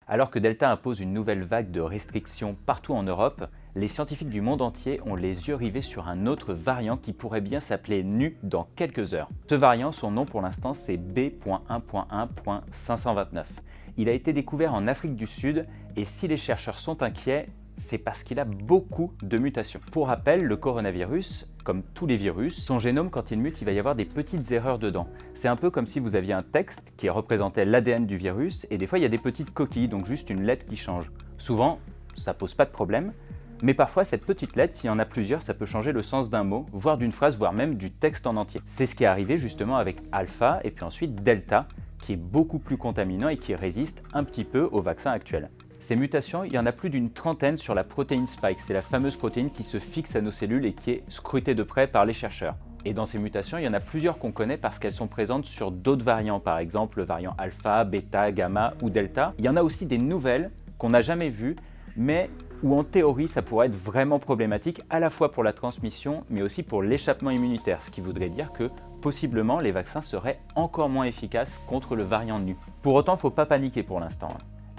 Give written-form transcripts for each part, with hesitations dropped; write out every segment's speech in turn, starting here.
Alors que Delta impose une nouvelle vague de restrictions partout en Europe, les scientifiques du monde entier ont les yeux rivés sur un autre variant qui pourrait bien s'appeler NU dans quelques heures. Ce variant, son nom pour l'instant c'est B.1.1.529. Il a été découvert en Afrique du Sud et si les chercheurs sont inquiets, c'est parce qu'il a beaucoup de mutations. Pour rappel, le coronavirus, comme tous les virus, son génome quand il mute, il va y avoir des petites erreurs dedans. C'est un peu comme si vous aviez un texte qui représentait l'ADN du virus et des fois il y a des petites coquilles, donc juste une lettre qui change. Souvent, ça pose pas de problème, mais parfois cette petite lettre, s'il y en a plusieurs, ça peut changer le sens d'un mot, voire d'une phrase, voire même du texte en entier. C'est ce qui est arrivé justement avec Alpha et puis ensuite Delta, qui est beaucoup plus contaminant et qui résiste un petit peu au vaccin actuel. Ces mutations, il y en a plus d'une trentaine sur la protéine Spike, c'est la fameuse protéine qui se fixe à nos cellules et qui est scrutée de près par les chercheurs. Et dans ces mutations, il y en a plusieurs qu'on connaît parce qu'elles sont présentes sur d'autres variants, par exemple le variant alpha, bêta, gamma ou delta. Il y en a aussi des nouvelles qu'on n'a jamais vues, mais où en théorie ça pourrait être vraiment problématique à la fois pour la transmission, mais aussi pour l'échappement immunitaire, ce qui voudrait dire que possiblement les vaccins seraient encore moins efficaces contre le variant NU. Pour autant, il ne faut pas paniquer pour l'instant.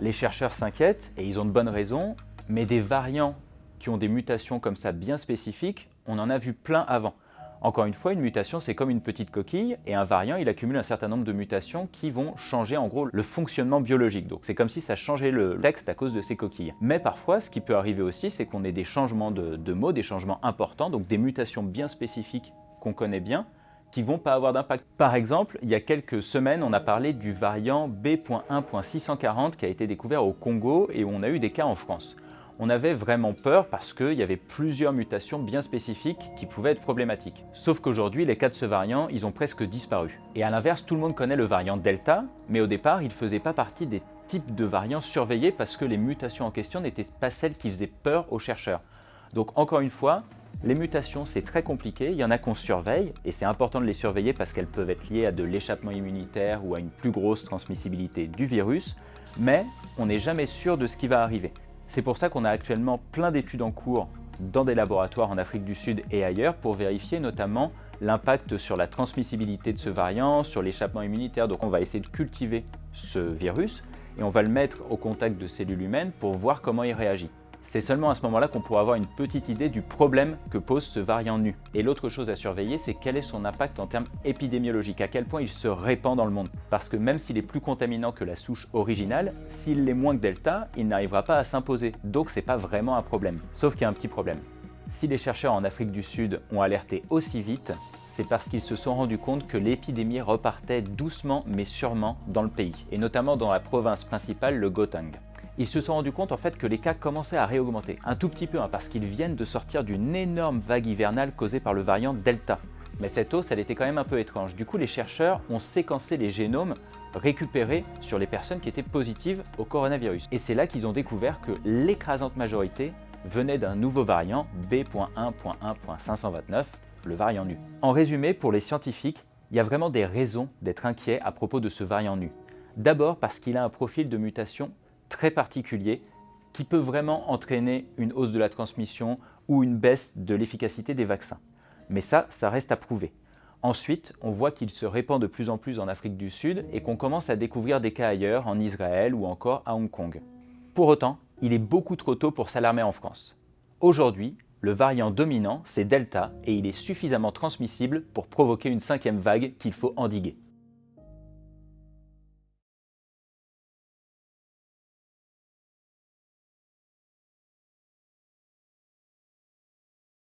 Les chercheurs s'inquiètent, et ils ont de bonnes raisons, mais des variants qui ont des mutations comme ça bien spécifiques, on en a vu plein avant. Encore une fois, une mutation c'est comme une petite coquille, et un variant il accumule un certain nombre de mutations qui vont changer en gros le fonctionnement biologique. Donc c'est comme si ça changeait le texte à cause de ces coquilles. Mais parfois, ce qui peut arriver aussi, c'est qu'on ait des changements de mots, des changements importants, donc des mutations bien spécifiques qu'on connaît bien, qui vont pas avoir d'impact. Par exemple, il y a quelques semaines, on a parlé du variant B.1.640 qui a été découvert au Congo et où on a eu des cas en France. On avait vraiment peur parce qu'il y avait plusieurs mutations bien spécifiques qui pouvaient être problématiques. Sauf qu'aujourd'hui, les cas de ce variant, ils ont presque disparu. Et à l'inverse, tout le monde connaît le variant Delta, mais au départ, il ne faisait pas partie des types de variants surveillés parce que les mutations en question n'étaient pas celles qui faisaient peur aux chercheurs. Donc encore une fois, les mutations, c'est très compliqué, il y en a qu'on surveille, et c'est important de les surveiller parce qu'elles peuvent être liées à de l'échappement immunitaire ou à une plus grosse transmissibilité du virus, mais on n'est jamais sûr de ce qui va arriver. C'est pour ça qu'on a actuellement plein d'études en cours dans des laboratoires en Afrique du Sud et ailleurs pour vérifier notamment l'impact sur la transmissibilité de ce variant, sur l'échappement immunitaire. Donc on va essayer de cultiver ce virus et on va le mettre au contact de cellules humaines pour voir comment il réagit. C'est seulement à ce moment-là qu'on pourra avoir une petite idée du problème que pose ce variant NU. Et l'autre chose à surveiller, c'est quel est son impact en termes épidémiologiques, à quel point il se répand dans le monde. Parce que même s'il est plus contaminant que la souche originale, s'il l'est moins que Delta, il n'arrivera pas à s'imposer. Donc c'est pas vraiment un problème. Sauf qu'il y a un petit problème. Si les chercheurs en Afrique du Sud ont alerté aussi vite, c'est parce qu'ils se sont rendus compte que l'épidémie repartait doucement mais sûrement dans le pays, et notamment dans la province principale, le Gauteng. Ils se sont rendus compte en fait que les cas commençaient à réaugmenter, un tout petit peu parce qu'ils viennent de sortir d'une énorme vague hivernale causée par le variant Delta. Mais cette hausse, elle était quand même un peu étrange. Du coup, les chercheurs ont séquencé les génomes récupérés sur les personnes qui étaient positives au coronavirus. Et c'est là qu'ils ont découvert que l'écrasante majorité venait d'un nouveau variant B.1.1.529, le variant NU. En résumé, pour les scientifiques, il y a vraiment des raisons d'être inquiets à propos de ce variant NU. D'abord parce qu'il a un profil de mutation très particulier qui peut vraiment entraîner une hausse de la transmission ou une baisse de l'efficacité des vaccins. Mais ça reste à prouver. Ensuite, on voit qu'il se répand de plus en plus en Afrique du Sud et qu'on commence à découvrir des cas ailleurs, en Israël ou encore à Hong Kong. Pour autant, il est beaucoup trop tôt pour s'alarmer en France. Aujourd'hui, le variant dominant, c'est Delta et il est suffisamment transmissible pour provoquer une 5e vague qu'il faut endiguer.